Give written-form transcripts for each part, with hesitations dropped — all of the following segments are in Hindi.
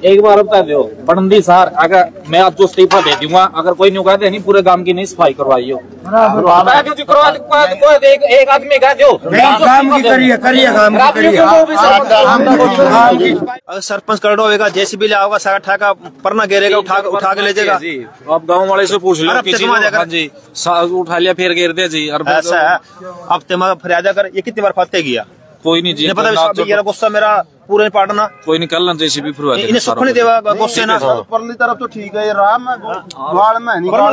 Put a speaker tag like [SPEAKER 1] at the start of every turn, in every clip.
[SPEAKER 1] एक बार बता दो बड़ंदी सर, अगर मैं आपको इस्तीफा दे दूंगा, अगर कोई नहीं कहते नहीं पूरे गांव की नहीं सफाई करवाई हो, एक आदमी कह दो
[SPEAKER 2] सरपंच कर होगा, जेसीबी ले आओगा, सारा ठाका परना घेरेगा, उठा के ले जाएगा।
[SPEAKER 1] आप गांव वाले से पूछ लो, जी उठा लिया फिर घेर दे जी।
[SPEAKER 2] ऐसा है, अब तुम्हारा फरियादा कर, ये कितनी बार फतेह किया,
[SPEAKER 1] कोई नहीं जी,
[SPEAKER 2] पता गुस्सा मेरा पूरे पाटना,
[SPEAKER 1] कोई नहीं कर जेसीबी फिर
[SPEAKER 2] इन्हें सुख नहीं देगा गुस्से ना।
[SPEAKER 3] परली तरफ तो ठीक है, राम में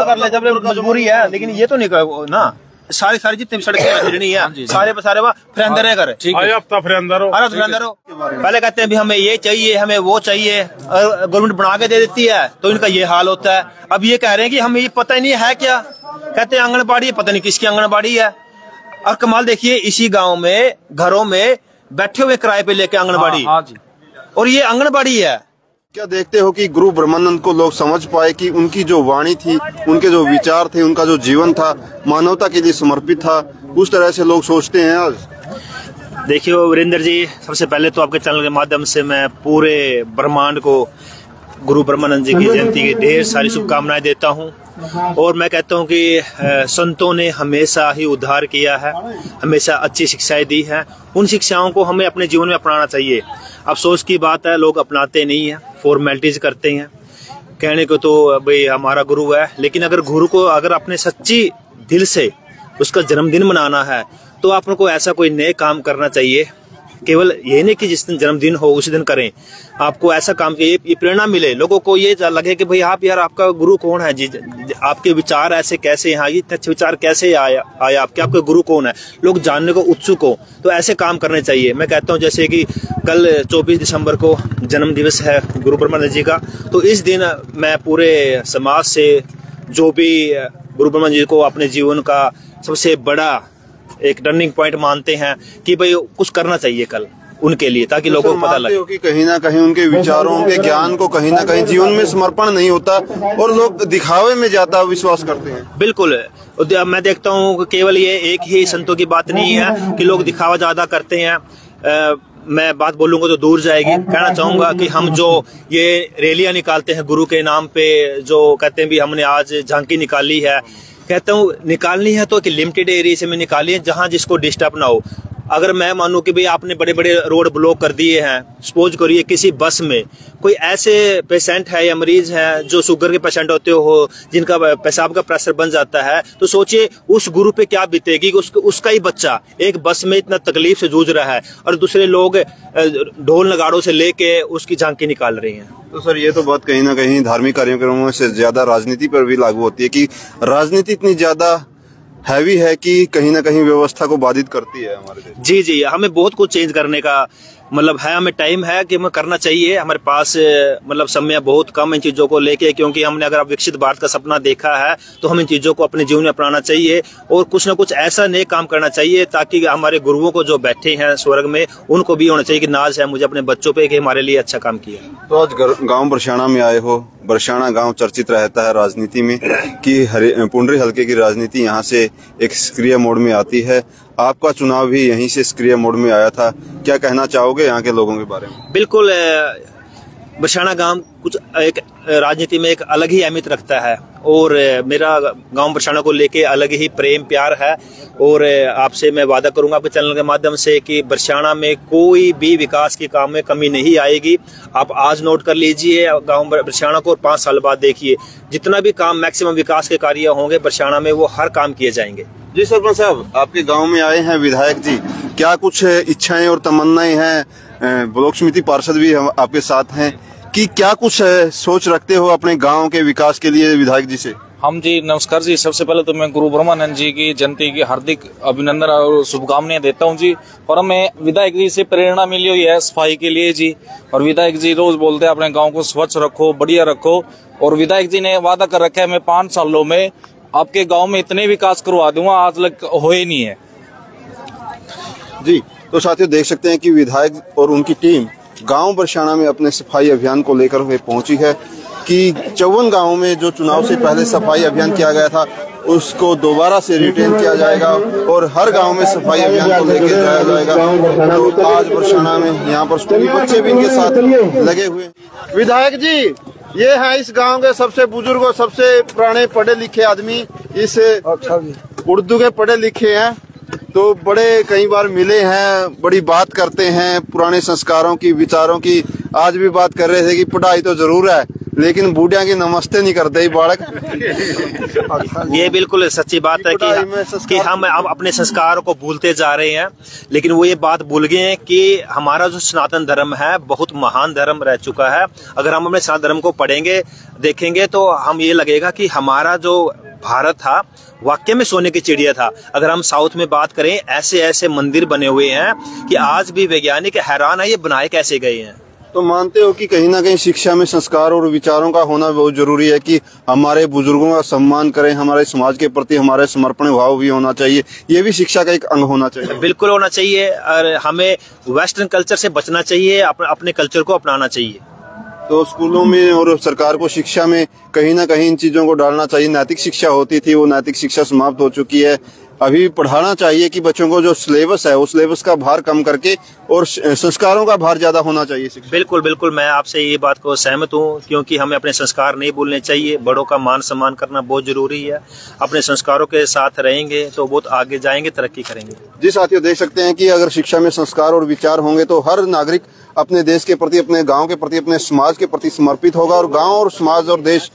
[SPEAKER 2] कर ले जब मजबूरी है, लेकिन ये तो नहीं ना, सारी जितनी सड़कें गिरनी है सारे फिर अंदर है कर, अंदर हो। पहले कहते हैं भी हमें ये चाहिए, हमें वो चाहिए, गवर्नमेंट बना के दे देती है तो इनका ये हाल होता है। अब ये कह रहे हैं कि हमें ये पता ही नहीं है क्या, कहते हैं आंगनबाड़ी, पता नहीं किसकी आंगनबाड़ी है। और कमाल देखिए, इसी गांव में घरों में बैठे हुए किराए पे लेके आंगनबाड़ी, और ये आंगनबाड़ी है।
[SPEAKER 3] क्या देखते हो कि गुरु ब्रह्मानंद को लोग समझ पाए कि उनकी जो वाणी थी, उनके जो विचार थे, उनका जो जीवन था मानवता के लिए समर्पित था, उस तरह से लोग सोचते हैं आज।
[SPEAKER 2] देखिए वीरेंद्र जी, सबसे पहले तो आपके चैनल के माध्यम से मैं पूरे ब्रह्मांड को गुरु ब्रह्मानंद जी की जयंती की ढेर सारी शुभकामनाएं देता हूं। और मैं कहता हूं कि संतों ने हमेशा ही उद्धार किया है, हमेशा अच्छी शिक्षाएं दी हैं, उन शिक्षाओं को हमें अपने जीवन में अपनाना चाहिए। अफसोस की बात है, लोग अपनाते नहीं हैं, फॉर्मेलिटीज करते हैं, कहने को तो भाई हमारा गुरु है, लेकिन अगर गुरु को अगर अपने सच्ची दिल से उसका जन्मदिन मनाना है तो आपको ऐसा कोई नए काम करना चाहिए। केवल ये नहीं कि जिस दिन जन्मदिन हो उसी दिन करें, आपको ऐसा काम चाहिए, ये प्रेरणा मिले, लोगों को ये लगे कि भाई आप यार आपका गुरु कौन है जी, आपके विचार ऐसे कैसे यहाँ, ये अच्छे विचार कैसे आया आपके, आपका गुरु कौन है, लोग जानने को उत्सुक हो, तो ऐसे काम करने चाहिए। मैं कहता हूँ जैसे कि कल 24 दिसंबर को जन्म दिवस है गुरु ब्रह्मानंद जी का, तो इस दिन मैं पूरे समाज से जो भी गुरु ब्रह्मानंद जी को अपने जीवन का सबसे बड़ा एक टर्निंग पॉइंट मानते हैं कि भाई कुछ करना चाहिए कल उनके लिए, ताकि लोगों को पता लगे
[SPEAKER 3] कि कहीं ना कहीं उनके विचारों, उनके ज्ञान को कहीं ना कहीं जीवन में समर्पण नहीं होता और लोग दिखावे में ज्यादा विश्वास करते हैं।
[SPEAKER 2] बिल्कुल, मैं देखता हूँ केवल ये एक ही संतों की बात नहीं है कि लोग दिखावा ज्यादा करते हैं। मैं बात बोलूंगा तो दूर जाएगी। कहना चाहूंगा कि हम जो ये रैलियां निकालते हैं गुरु के नाम पे, जो कहते हैं भी हमने आज झांकी निकाली है, कहता हूँ निकालनी है तो कि लिमिटेड एरिया से में निकाली है जहां जिसको डिस्टर्ब ना हो। अगर मैं मानूं कि भाई आपने बड़े बड़े रोड ब्लॉक कर दिए हैं, सपोज करिए किसी बस में कोई ऐसे पेशेंट है या मरीज है जो शुगर के पेशेंट होते हो, जिनका पेशाब का प्रेशर बन जाता है, तो सोचिए उस गुरु पे क्या बीतेगी। उसका ही बच्चा एक बस में इतना तकलीफ से जूझ रहा है और दूसरे लोग ढोल नगाड़ों से लेके उसकी झांकी निकाल रही हैं।
[SPEAKER 3] तो सर ये तो बात कहीं ना कहीं धार्मिक कार्यक्रमों से ज्यादा राजनीति पर भी लागू होती है कि राजनीति इतनी ज्यादा हैवी है कि कहीं ना कहीं व्यवस्था को बाधित करती है हमारे देश।
[SPEAKER 2] जी, हमें बहुत कुछ चेंज करने का मतलब है, हमें टाइम है कि हमें करना चाहिए। हमारे पास मतलब समय बहुत कम इन चीजों को लेके, क्योंकि हमने अगर विकसित भारत का सपना देखा है तो हम इन चीजों को अपने जीवन में अपनाना चाहिए और कुछ ना कुछ ऐसा नए काम करना चाहिए ताकि हमारे गुरुओं को जो बैठे हैं स्वर्ग में उनको भी होना चाहिए कि नाज है मुझे अपने बच्चों पे कि हमारे लिए अच्छा काम किया।
[SPEAKER 3] तो आज गाँव बरसाना में आए हो, बरसाना गांव चर्चित रहता है राजनीति में कि पुंडरी हल्के की राजनीति यहां से एक सक्रिय मोड में आती है। आपका चुनाव भी यहीं से सक्रिय मोड में आया था, क्या कहना चाहोगे यहाँ के लोगों के बारे में?
[SPEAKER 2] बिल्कुल, बरसाना गांव कुछ एक राजनीति में एक अलग ही अहमियत रखता है और मेरा गांव बरसाना को लेके अलग ही प्रेम प्यार है। और आपसे मैं वादा करूंगा आपके चैनल के माध्यम से कि बरसाना में कोई भी विकास के काम में कमी नहीं आएगी। आप आज नोट कर लीजिए गांव बरसाना को और 5 साल बाद देखिए जितना भी काम मैक्सिमम विकास के कार्य होंगे बरसाना में वो हर काम किए जाएंगे।
[SPEAKER 3] जी सरपंच साहब, आपके गांव में आए हैं विधायक जी, क्या कुछ इच्छाएं और तमन्नाएं हैं? ब्लॉक समिति पार्षद भी आपके साथ हैं कि क्या कुछ सोच रखते हो अपने गांव के विकास के लिए विधायक जी से?
[SPEAKER 1] हम जी नमस्कार जी, सबसे पहले तो मैं गुरु ब्रह्मानंद जी की जयंती की हार्दिक अभिनंदन और शुभकामनाएं देता हूं जी। और हमें विधायक जी से प्रेरणा मिली हुई है सफाई के लिए जी, और विधायक जी रोज बोलते हैं अपने गांव को स्वच्छ रखो, बढ़िया रखो। और विधायक जी ने वादा कर रखा है मैं 5 सालों में आपके गांव में इतने विकास करवा दूंगा, आज तक हो ही नहीं है
[SPEAKER 3] जी। तो साथियों देख सकते हैं कि विधायक और उनकी टीम गांव बरसाना में अपने सफाई अभियान को लेकर हुए पहुंची है कि 54 गांवों में जो चुनाव से पहले सफाई अभियान किया गया था उसको दोबारा से रिटेन किया जाएगा और हर गांव में सफाई अभियान को लेकर जाया जाएगा। तो आज बरसाना में यहाँ पर स्कूली बच्चे भी इनके साथ लगे हुए हैं। विधायक जी, ये है इस गांव के सबसे बुजुर्ग और सबसे पुराने पढ़े लिखे आदमी, इस उर्दू के पढ़े लिखे हैं, तो बड़े कई बार मिले हैं, बड़ी बात करते हैं पुराने संस्कारों की, विचारों की। आज भी बात कर रहे थे कि पढ़ाई तो जरूर है लेकिन बूढ़िया की नमस्ते नहीं करते ही बालक।
[SPEAKER 2] ये बिल्कुल सच्ची बात है कि हम अपने संस्कारों को भूलते जा रहे हैं, लेकिन वो ये बात भूल गए हैं कि हमारा जो सनातन धर्म है बहुत महान धर्म रह चुका है। अगर हम अपने सनातन धर्म को पढ़ेंगे देखेंगे तो हम ये लगेगा कि हमारा जो भारत था वाकई में सोने की चिड़िया था। अगर हम साउथ में बात करें, ऐसे ऐसे मंदिर बने हुए हैं कि आज भी वैज्ञानिक हैरान है ये बनाए कैसे गए हैं।
[SPEAKER 3] तो मानते हो कि कहीं ना कहीं शिक्षा में संस्कार और विचारों का होना बहुत जरूरी है कि हमारे बुजुर्गों का सम्मान करें, हमारे समाज के प्रति हमारे समर्पण भाव भी होना चाहिए, ये भी शिक्षा का एक अंग होना चाहिए।
[SPEAKER 2] बिल्कुल होना चाहिए और हमें वेस्टर्न कल्चर से बचना चाहिए, अपने कल्चर को अपनाना चाहिए।
[SPEAKER 3] तो स्कूलों में और सरकार को शिक्षा में कहीं ना कहीं इन चीजों को डालना चाहिए। नैतिक शिक्षा होती थी, वो नैतिक शिक्षा समाप्त हो चुकी है। अभी पढ़ाना चाहिए कि बच्चों को जो सिलेबस है उस सिलेबस का भार कम करके और संस्कारों का भार ज्यादा होना चाहिए।
[SPEAKER 2] बिल्कुल बिल्कुल, मैं आपसे ये बात को सहमत हूँ, क्योंकि हमें अपने संस्कार नहीं भूलने चाहिए। बड़ों का मान सम्मान करना बहुत जरूरी है। अपने संस्कारों के साथ रहेंगे तो बहुत आगे जाएंगे, तरक्की करेंगे।
[SPEAKER 3] जी साथियों, देख सकते हैं कि अगर शिक्षा में संस्कार और विचार होंगे तो हर नागरिक अपने देश के प्रति, अपने गांव के प्रति, अपने समाज के प्रति समर्पित होगा और गांव और समाज और देश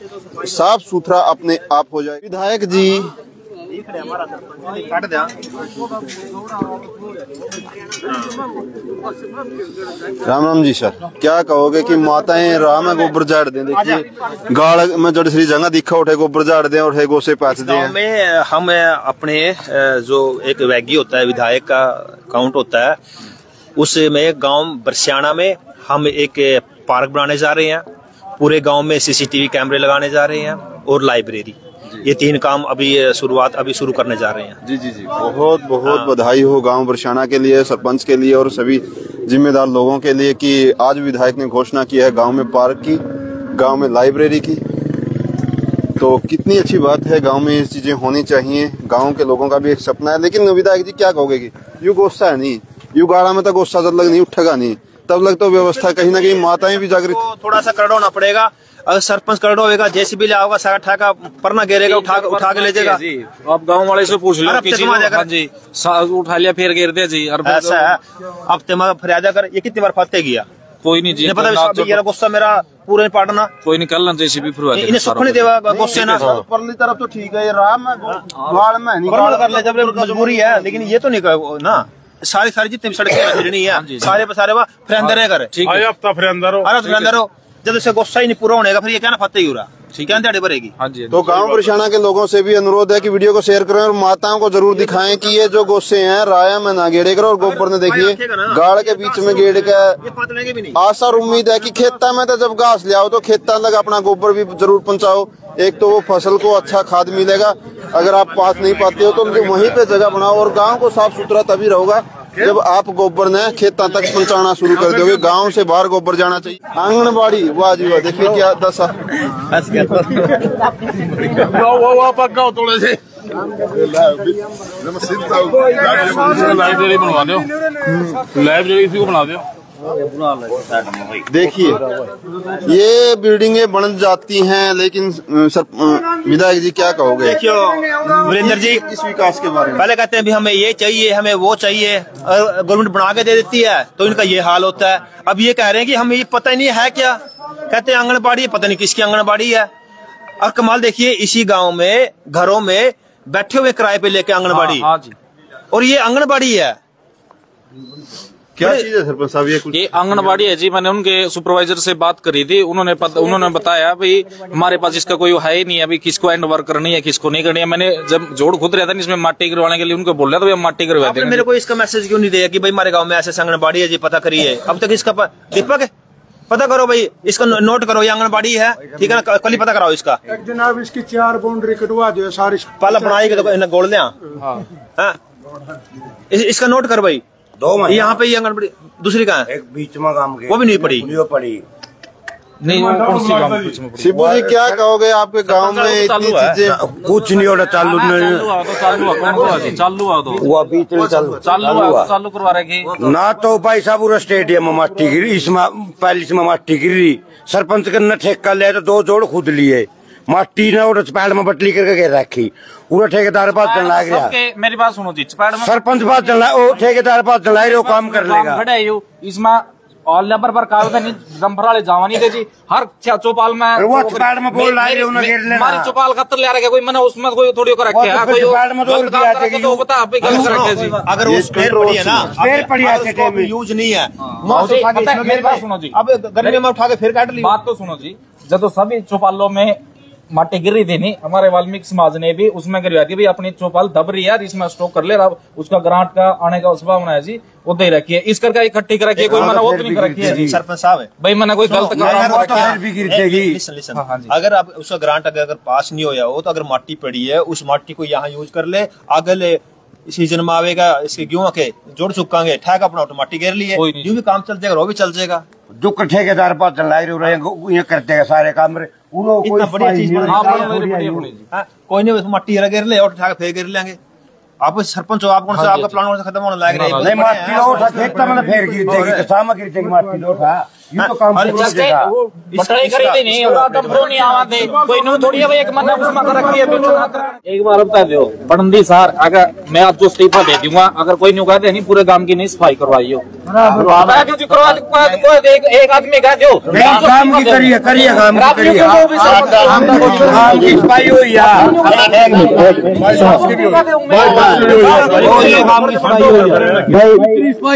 [SPEAKER 3] साफ सुथरा अपने आप हो जाए। विधायक जी, राम राम जी सर, क्या कहोगे कि माताएं राम है गोबर झाड़ दें? देखिए गाड़ में जड़ श्री जगह दिखा उठे गोबर झाड़ दें और है गोसे पैच दें।
[SPEAKER 2] में हम अपने जो एक वैगी होता है, विधायक का काउंट होता है, उसमें गांव बरसाना में हम एक पार्क बनाने जा रहे हैं। पूरे गांव में सीसीटीवी कैमरे लगाने जा रहे हैं और लाइब्रेरी, ये 3 काम अभी शुरू करने जा रहे हैं।
[SPEAKER 3] जी जी जी, बहुत बहुत बधाई हो गांव बरसाना के लिए, सरपंच के लिए और सभी जिम्मेदार लोगों के लिए कि आज विधायक ने घोषणा की है गांव में पार्क की, गांव में लाइब्रेरी की। तो कितनी अच्छी बात है, गांव में ये चीजें होनी चाहिए। गांव के लोगों का भी एक सपना है। लेकिन विधायक जी क्या कहोगे कि यू गुस्सा है नहीं, यू गाड़ा में तो गुस्सा जब लग नहीं उठेगा नहीं, तब लग तो व्यवस्था कहीं ना कहीं माताएं भी जागृत,
[SPEAKER 2] थोड़ा सा करड़ा होना पड़ेगा। अगर सरपंच करड़ा होगा, जेसीबी ले आओगा, सारा ठाका परना घेरेगा, उठा के ले जाएगा।
[SPEAKER 1] आप गांव वाले से पूछ लो, हाँ जी, उठा लिया फिर घेर दिया जी।
[SPEAKER 2] ऐसा है, अब तेरा फरियादा कर, ये कितनी बार फतेह किया?
[SPEAKER 1] कोई नहीं जी,
[SPEAKER 2] पता गुस्सा मेरा पूरे पाटना,
[SPEAKER 1] कोई नहीं, कल जेसीबी
[SPEAKER 2] इन्हें सुख नहीं देगा गुस्से ना।
[SPEAKER 3] परली तरफ तो ठीक है, राम
[SPEAKER 2] कर ले जब मजबूरी है, लेकिन ये तो नहीं ना। सारी जितनी भी सड़कें नहीं है, सारे फ्रेंदर कर, फ्रेंदर हो। जब इसे गुस्सा ही नहीं पूरा होने का, फिर ये क्या ना फतेह ही हो रहा, ठीक है, दिहाड़ी भरेगी।
[SPEAKER 3] तो गांव बरसाना के लोगों से भी अनुरोध है कि वीडियो को शेयर करें और माताओं को जरूर दिखाएं कि ये जो गोसे हैं राया में ना गेड़े करो। और गोबर ने देखिए गाड़ के बीच में गेड़ के आशा और उम्मीद है कि खेता में तो जब घास ले आओ तो खेता लगा अपना गोबर भी जरूर पहुंचाओ। एक तो वो फसल को अच्छा खाद मिलेगा, अगर आप पास नहीं पाते हो तो वहीं पे जगह बनाओ। और गाँव को साफ सुथरा तभी रहेगा जब आप गोबर ने खेतों तक पहुंचाना शुरू कर दोगे। गांव से बाहर गोबर जाना चाहिए। आंगनबाड़ी, वाह जी वाह, देखिए क्या दशा।
[SPEAKER 1] लाइब्रेरी बनवा दो, लाइब्रेरी इसी को बना दो।
[SPEAKER 3] देखिए ये बिल्डिंगें बन जाती हैं, लेकिन विधायक जी क्या कहोगे?
[SPEAKER 2] देखियो वीरेंद्र जी,
[SPEAKER 3] इस विकास के बारे में
[SPEAKER 2] पहले कहते हैं भी हमें ये चाहिए, हमें वो चाहिए, गवर्नमेंट बना के दे देती है तो इनका ये हाल होता है। अब ये कह रहे हैं कि हमें ये पता ही नहीं है क्या, कहते हैं आंगनबाड़ी, पता नहीं किसकी आंगनबाड़ी है। और कमाल देखिए, इसी गाँव में घरों में बैठे हुए किराए पे लेके आंगनबाड़ी, और ये आंगनबाड़ी है।
[SPEAKER 3] क्या चीज है सरपंच साहब?
[SPEAKER 1] ये आंगनबाड़ी है जी। मैंने उनके सुपरवाइजर से बात करी थी, उन्होंने बताया भाई हमारे पास इसका कोई है ही नहीं है, अभी किसको एंड वर्क करनी है किसको नहीं करनी है। मैंने जब जोड़ खुद रहता इसमें माटी करवाने के लिए उनको बोल रहा था, माटी करवा देंगे।
[SPEAKER 2] मेरे को इसका मैसेज क्यों नहीं दिया कि भाई हमारे गाँव में ऐसे आंगनबाड़ी है जी, पता करिए। अब तक इसका दीपक है, पता करो भाई, इसका नोट करो, ये आंगनबाड़ी है, ठीक है ना, कल ही पता कराओ इसका।
[SPEAKER 4] जनाब इसकी 4 बाउंड्री कटवा दो सारी,
[SPEAKER 2] पहला बनाई गोल दिया, इसका नोट कर भाई। 2 महीने यहाँ पे ये आंगनबाड़ी, दूसरी कहाँ है?
[SPEAKER 5] एक बीच में काम
[SPEAKER 2] वो भी नहीं पड़ी।
[SPEAKER 1] नहीं वो कौन सी गांव में बीच में पड़ी?
[SPEAKER 3] शिबू जी क्या कहोगे, आपके गांव में इतनी चीजें?
[SPEAKER 5] कुछ नहीं हो रहा, चालू
[SPEAKER 1] चालू करवा रहे
[SPEAKER 5] ना तो भाई साहब पूरा स्टेडियम में माटी गिरी, इसमें पैलिस में माटी गिरी, सरपंच का न ठेका लिया तो 2 जोड़ खुद लिए, माटी ने और चपैड़ में बटली करके घेर रखी, पूरा ठेकेदार पास चल रहा है।
[SPEAKER 1] मेरी बात सुनो जी, चपैड़ में
[SPEAKER 5] सरपंच पास चल रहा है, वो ठेकेदार पास चल रहा है, वो काम कर लेगा।
[SPEAKER 1] इसमें और लेबर पर कागज नहीं जम्फर वाले जावा नहीं थे जी, हर चौपाल में
[SPEAKER 5] वो चपैड़ में बोल रहा है उन्हें घेर लेना,
[SPEAKER 1] हमारी चौपाल खतर ले रहा है कोई, मैंने उसमें कोई थोड़ी को रखे है, कोई
[SPEAKER 5] चपैड़ में तो
[SPEAKER 1] काम करे तो बता आप गलत रखे जी।
[SPEAKER 2] अगर वो स्पेयर पड़ी है ना,
[SPEAKER 5] स्पेयर पड़ी है,
[SPEAKER 2] यूज नहीं है,
[SPEAKER 1] मेरी बात सुनो जी,
[SPEAKER 2] अब गर्मी में उठा के फिर काट ली।
[SPEAKER 1] बात तो सुनो जी, जब तो सभी चौपालों में माटी गिर रही थी नहीं, हमारे वाल्मीकि समाज ने भी उसमें गिरवा दी भाई अपनी चौपाल दब रही है, इसमें स्टॉक कर ले, अब उसका ग्रांट का आने का संभावना है जी, वो दे रखी है, इस करके इकट्ठी कर रखी है, कोई मना वो तो नहीं कर रखी है जी।
[SPEAKER 2] सरपंच साहब है
[SPEAKER 1] भाई मैंने कोई गलत
[SPEAKER 2] अगर आप उसका ग्रांट अगर पास नहीं होया हो तो अगर माटी पड़ी है उस माटी को यहाँ यूज कर ले, अगले सीजन में आवेगा इसके गेहूं के जोड़ चुकांगे, ठेका अपना माटी घेर लिए, यूं भी काम चल जाएगा, वो भी चल जाएगा।
[SPEAKER 5] जो ठेकेदार पास चल रहा है करते हैं सारे काम,
[SPEAKER 2] इतना बढ़िया चीज कोई नहीं, मट्टी घेर ले और ठेका फिर घेर लेंगे। आप सरपंच हो, आप कौन सा आपका प्लान खत्म होने लग रहा है,
[SPEAKER 5] माटी उठा खेतता मैंने फेर गिर देगी तो सामा गिर देगी, माटी उठा ये तो काम
[SPEAKER 1] बटले खरीदे नहीं और डंपरो नहीं आवाते, कोई नो थोड़ी है भाई, एक महीना उसमें कर रखी है। एक बार बता दो पड़ंदी सर, अगर मैं आपको इस्तीफा दे दूंगा, अगर कोई नहीं कहते नहीं पूरे गांव की नहीं सफाई करवाई हो, एक आदमी कह दो
[SPEAKER 5] काम की करिए काम की सफाई हुई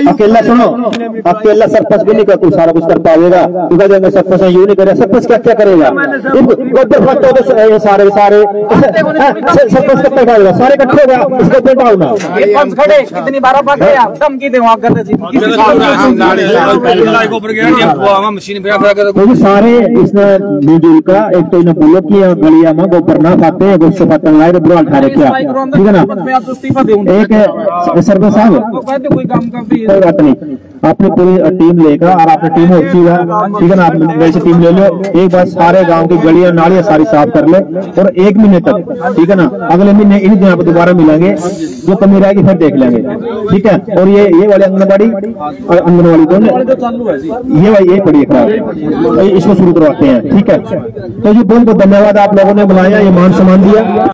[SPEAKER 6] अकेला सुनो, अकेला सरपंच भी नहीं कर सारा कुछ कर पाएगा, सरपंच यूं नहीं करे, सरपंच क्या क्या करेगा, सारे सारे सरपंच कब तक आएगा, सारे इकट्ठे हो गया इसको बैठाओ
[SPEAKER 1] खड़े कितनी बार धमकी दे मशीन
[SPEAKER 6] क्योंकि सारे इसने मिलजुल का एक तो इन्हें बोलो कि गलिया में गोबर ना खाते गुस्से पतंग लाए बुरा खा क्या, ठीक है ना। एक सरपंच साहब
[SPEAKER 1] कोई काम का भी
[SPEAKER 6] कोई बात नहीं, आपने पूरी टीम लेगा और आपने टीम होती है, ठीक है ना, आप मेरे से टीम ले लो, एक बार सारे गांव की गलियां नालियां सारी साफ कर ले और 1 महीने तक, ठीक है ना, अगले महीने इन्हीं दिन आप दोबारा मिलेंगे, जो कमी रहेगी फिर देख लेंगे, ठीक है। और ये वाले आंगनबाड़ी और आंगनबाड़ी दोनों ये पड़ी खराब, इसको शुरू करवाते हैं, ठीक है। तो जी बहुत बहुत धन्यवाद, आप लोगों ने बुलाया, ये मान सम्मान दिया।